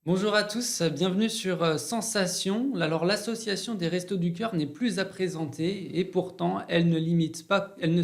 Bonjour à tous, bienvenue sur Sensation. Alors l'association des Restos du Cœur n'est plus à présenter et pourtant elle ne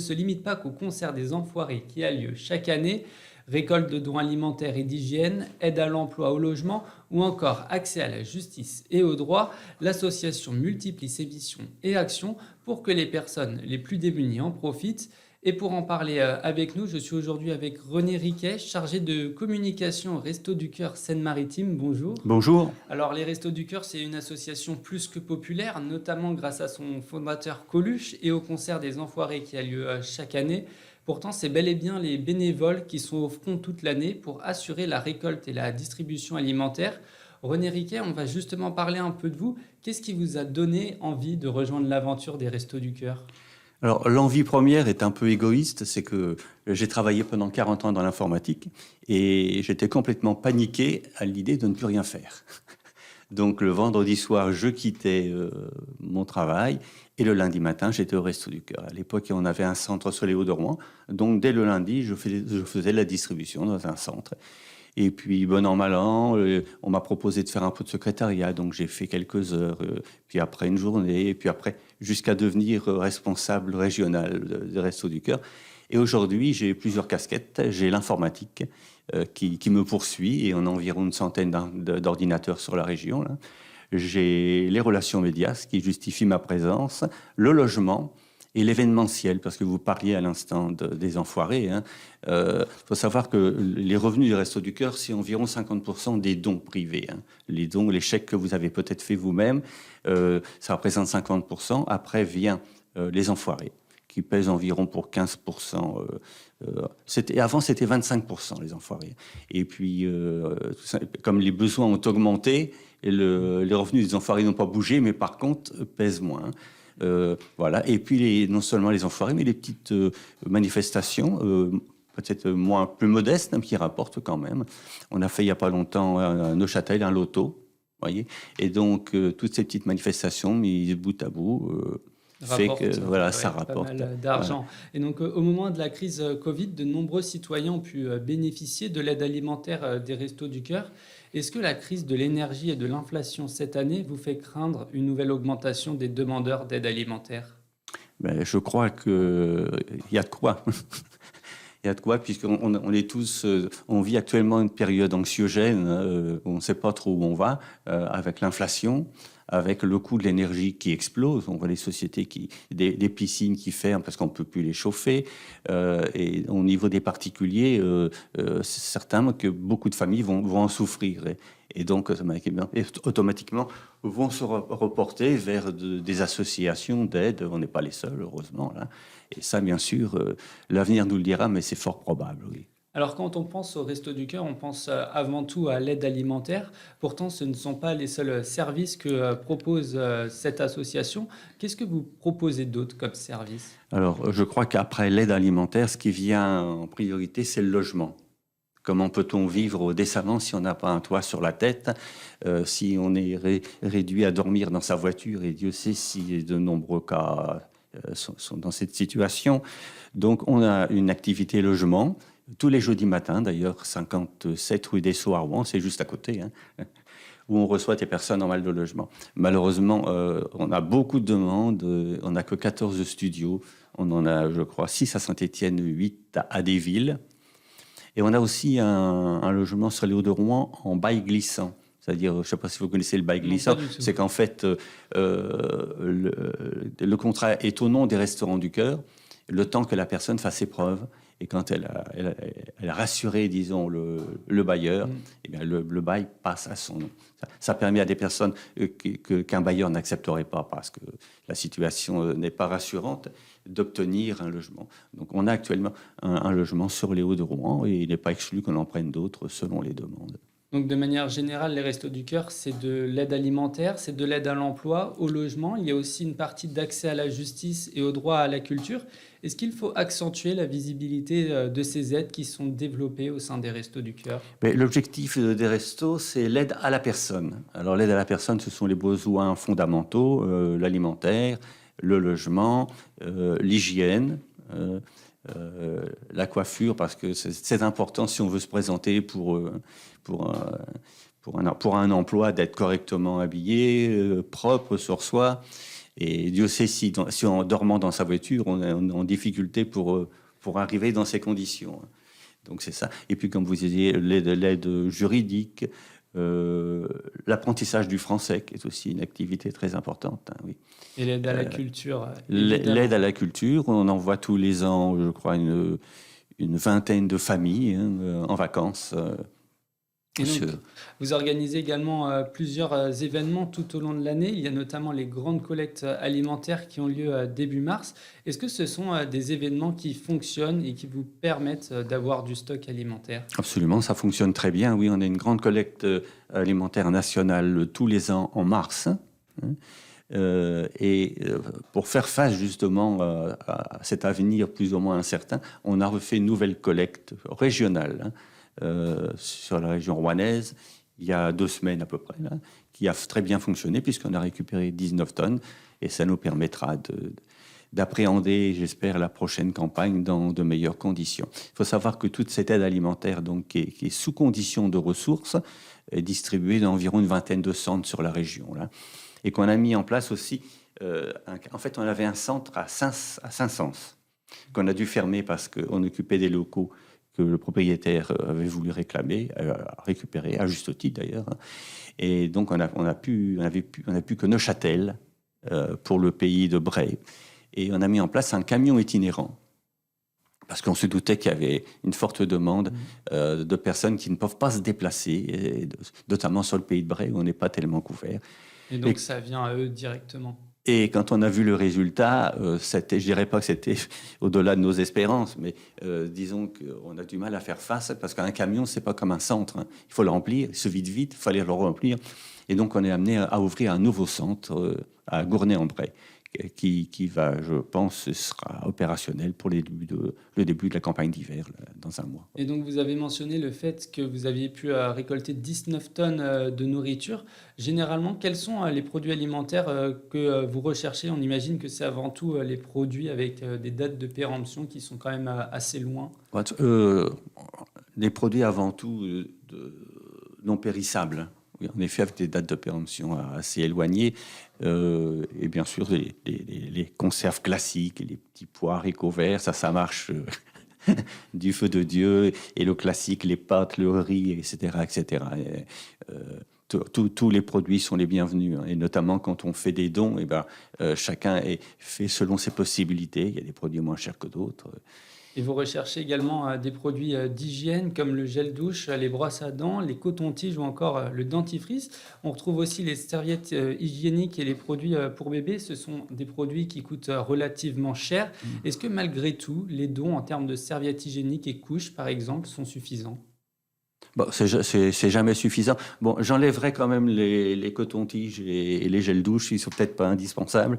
se limite pas qu'au concert des Enfoirés qui a lieu chaque année. Récolte de dons alimentaires et d'hygiène, aide à l'emploi, au logement ou encore accès à la justice et aux droits, l'association multiplie ses missions et actions pour que les personnes les plus démunies en profitent. Et pour en parler avec nous, je suis aujourd'hui avec René Riquet, chargé de communication au Resto du Cœur Seine-Maritime. Bonjour. Bonjour. Alors, les Restos du Cœur, c'est une association plus que populaire, notamment grâce à son fondateur Coluche et au concert des Enfoirés qui a lieu chaque année. Pourtant, c'est bel et bien les bénévoles qui sont au front toute l'année pour assurer la récolte et la distribution alimentaire. René Riquet, on va justement parler un peu de vous. Qu'est-ce qui vous a donné envie de rejoindre l'aventure des Restos du Cœur? Alors, l'envie première est un peu égoïste, c'est que j'ai travaillé pendant 40 ans dans l'informatique et j'étais complètement paniqué à l'idée de ne plus rien faire. Donc, le vendredi soir, je quittais mon travail et le lundi matin, j'étais au Resto du Cœur. À l'époque, on avait un centre sur les Hauts-de-Rouen. Donc, dès le lundi, je faisais la distribution dans un centre. Et puis, bon an, mal an, on m'a proposé de faire un peu de secrétariat, donc j'ai fait quelques heures, puis après une journée, et puis après, jusqu'à devenir responsable régional des Restos du Cœur. Et aujourd'hui, j'ai plusieurs casquettes. J'ai l'informatique qui me poursuit, et on a environ une centaine d'ordinateurs sur la région, là. J'ai les relations médias, ce qui justifie ma présence, le logement, et l'événementiel, parce que vous parliez à l'instant des enfoirés. Faut savoir que les revenus du Resto du Cœur, c'est environ 50% des dons privés. Les dons, les chèques que vous avez peut-être fait vous-même, ça représente 50%. Après vient les enfoirés, qui pèsent environ pour 15%. Avant, c'était 25%, les enfoirés. Et puis, comme les besoins ont augmenté, les revenus des enfoirés n'ont pas bougé, mais par contre, pèsent moins. Voilà. Et puis, non seulement les enfoirés, mais les petites manifestations, peut-être plus modestes, hein, qui rapportent quand même. On a fait il n'y a pas longtemps à Neuchâtel un loto, voyez. Et donc, toutes ces petites manifestations mises bout à bout fait que Rapporte, voilà, ouais, ça pas rapporte. mal Voilà. d'argent. Et donc, au moment de la crise Covid, de nombreux citoyens ont pu bénéficier de l'aide alimentaire des Restos du Cœur. Est-ce que la crise de l'énergie et de l'inflation cette année vous fait craindre une nouvelle augmentation des demandeurs d'aide alimentaire? Ben, je crois que il y a de quoi. Il y a de quoi, puisqu'on on est tous, on vit actuellement une période anxiogène, où on ne sait pas trop où on va, avec l'inflation, avec le coût de l'énergie qui explose. On voit les sociétés des piscines qui ferment parce qu'on ne peut plus les chauffer. Et au niveau des particuliers, c'est certain que beaucoup de familles vont en souffrir. Et donc, automatiquement, vont se reporter vers des associations d'aide. On n'est pas les seuls, heureusement, là. Et ça, bien sûr, l'avenir nous le dira, mais c'est fort probable, oui. Alors, quand on pense au Resto du Cœur, on pense avant tout à l'aide alimentaire. Pourtant, ce ne sont pas les seuls services que propose cette association. Qu'est-ce que vous proposez d'autre comme service? Alors, je crois qu'après l'aide alimentaire, ce qui vient en priorité, c'est le logement. Comment peut-on vivre décemment si on n'a pas un toit sur la tête, si on est réduit à dormir dans sa voiture, et Dieu sait si de nombreux cas sont dans cette situation. Donc, on a une activité logement, tous les jeudis matins, d'ailleurs, 57 rue des Sceaux à Rouen, c'est juste à côté, hein, où on reçoit des personnes en mal de logement. Malheureusement, on a beaucoup de demandes, on n'a que 14 studios, on en a, je crois, 6 à Saint-Étienne, 8 à Desvilles. Et on a aussi un logement sur les Hauts-de-Rouen en bail glissant. C'est-à-dire, je ne sais pas si vous connaissez le bail Non, pas glissant, du tout. c'est qu'en fait, le contrat est au nom des Restaurants du Cœur, le temps que la personne fasse ses preuves. Et quand elle a rassuré, disons, le bailleur, Mm. eh bien, le bail passe à son nom. Ça permet à des personnes qu'un bailleur n'accepterait pas parce que la situation n'est pas rassurante d'obtenir un logement. Donc on a actuellement un logement sur les Hauts-de-Rouen et il n'est pas exclu qu'on en prenne d'autres selon les demandes. Donc, de manière générale, les Restos du Cœur, c'est de l'aide alimentaire, c'est de l'aide à l'emploi, au logement. Il y a aussi une partie d'accès à la justice et au droit à la culture. Est-ce qu'il faut accentuer la visibilité de ces aides qui sont développées au sein des Restos du Cœur? Mais l'objectif des restos, c'est l'aide à la personne. Alors l'aide à la personne, ce sont les besoins fondamentaux, l'alimentaire, le logement, l'hygiène, la coiffure, parce que c'est important si on veut se présenter pour pour un emploi d'être correctement habillé, propre sur soi. Et Dieu sait si en dormant dans sa voiture, on est en difficulté pour arriver dans ces conditions. Donc c'est ça. Et puis comme vous disiez, l'aide juridique, l'apprentissage du français, qui est aussi une activité très importante. Hein, oui. Et l'aide à la culture, l'aide à la culture, on envoie tous les ans, je crois, une vingtaine de familles en vacances. Et donc, vous organisez également plusieurs événements tout au long de l'année. Il y a notamment les grandes collectes alimentaires qui ont lieu début mars. Est-ce que ce sont des événements qui fonctionnent et qui vous permettent d'avoir du stock alimentaire? Absolument, ça fonctionne très bien. Oui, on a une grande collecte alimentaire nationale tous les ans en mars. Pour faire face justement à cet avenir plus ou moins incertain, on a refait une nouvelle collecte régionale sur la région rouennaise il y a 2 semaines à peu près, là, qui a très bien fonctionné puisqu'on a récupéré 19 tonnes et ça nous permettra d'appréhender, j'espère, la prochaine campagne dans de meilleures conditions. Il faut savoir que toute cette aide alimentaire donc, qui est sous condition de ressources est distribuée d'environ une vingtaine de centres sur la région. Là. Et qu'on a mis en place aussi, en fait, on avait un centre à Saint-Saëns, qu'on a dû fermer parce qu'on occupait des locaux que le propriétaire avait voulu réclamer, récupérer, à juste titre d'ailleurs. Et donc, on n'a plus que Neuchâtel pour le pays de Bray. Et on a mis en place un camion itinérant. Parce qu'on se doutait qu'il y avait une forte demande de personnes qui ne peuvent pas se déplacer, notamment sur le pays de Bray, où on n'est pas tellement couvert. Et donc, ça vient à eux directement. Et quand on a vu le résultat, je dirais pas que c'était au-delà de nos espérances, mais disons qu'on a du mal à faire face, parce qu'un camion, c'est pas comme un centre. Hein. Il faut le remplir, il se vide vite, il fallait le remplir. Et donc, on est amené à ouvrir un nouveau centre à Gournay-en-Bray, qui va, je pense, sera opérationnel pour le début de la campagne d'hiver, là, dans un mois. Et donc, vous avez mentionné le fait que vous aviez pu récolter 19 tonnes de nourriture. Généralement, quels sont les produits alimentaires que vous recherchez? On imagine que c'est avant tout les produits avec des dates de péremption qui sont quand même assez loin. Les produits avant tout non périssables. Oui, en effet, avec des dates de péremption assez éloignées. Et bien sûr, les conserves classiques, les petits pois, haricots verts, ça marche du feu de Dieu. Et le classique, les pâtes, le riz, etc. etc. Tous les produits sont les bienvenus. Hein. Et notamment quand on fait des dons, chacun fait selon ses possibilités. Il y a des produits moins chers que d'autres. Et vous recherchez également des produits d'hygiène comme le gel douche, les brosses à dents, les cotons-tiges ou encore le dentifrice. On retrouve aussi les serviettes hygiéniques et les produits pour bébés. Ce sont des produits qui coûtent relativement cher. Est-ce que malgré tout, les dons en termes de serviettes hygiéniques et couches, par exemple, sont suffisants? Bon, c'est jamais suffisant. Bon, j'enlèverai quand même les cotons-tiges et les gels douches, ils sont peut-être pas indispensables,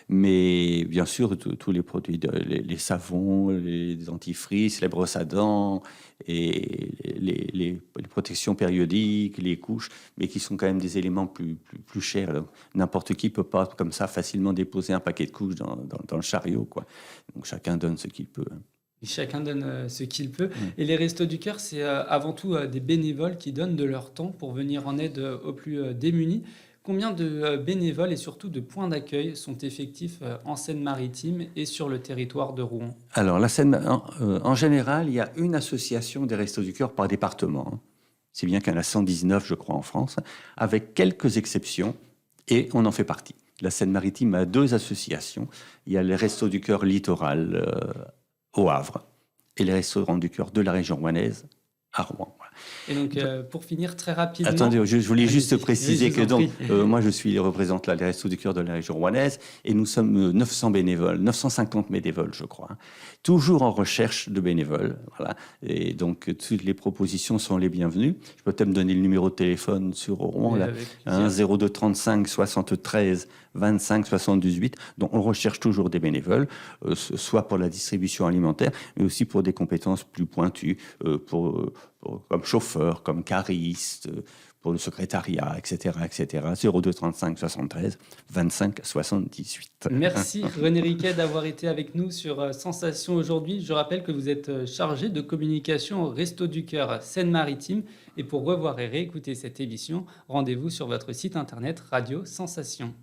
mais bien sûr tous les produits, les savons, les dentifrices, les brosses à dents et les protections périodiques, les couches, mais qui sont quand même des éléments plus chers. Donc, n'importe qui peut pas comme ça facilement déposer un paquet de couches dans le chariot, quoi. Donc chacun donne ce qu'il peut. Hein. Chacun donne ce qu'il peut. Et les Restos du Cœur, c'est avant tout des bénévoles qui donnent de leur temps pour venir en aide aux plus démunis. Combien de bénévoles et surtout de points d'accueil sont effectifs en Seine-Maritime et sur le territoire de Rouen? Alors, en général, il y a une association des Restos du Cœur par département. Hein. C'est bien qu'il y en a 119, je crois, en France, avec quelques exceptions, et on en fait partie. La Seine-Maritime a 2 associations. Il y a les Restos du Cœur littoral au Havre et les restaurants du cœur de la région rouennaise à Rouen. Et donc, pour finir très rapidement... Attendez, je voulais juste préciser que donc, moi, je représente les Restos du Cœur de la région rouennaise et nous sommes 900 bénévoles, 950 bénévoles, je crois. Toujours en recherche de bénévoles. Voilà. Et donc, toutes les propositions sont les bienvenues. Je peux peut-être me donner le numéro de téléphone sur Rouen, là, 02 35 73 25 78. Donc, on recherche toujours des bénévoles, soit pour la distribution alimentaire, mais aussi pour des compétences plus pointues, comme chauffeur, comme cariste, pour le secrétariat, etc., etc. 02 35 73 25 78. Merci René Riquet d'avoir été avec nous sur Sensation aujourd'hui. Je rappelle que vous êtes chargé de communication au Resto du Cœur Seine-Maritime. Et pour revoir et réécouter cette émission, rendez-vous sur votre site internet Radio Sensation.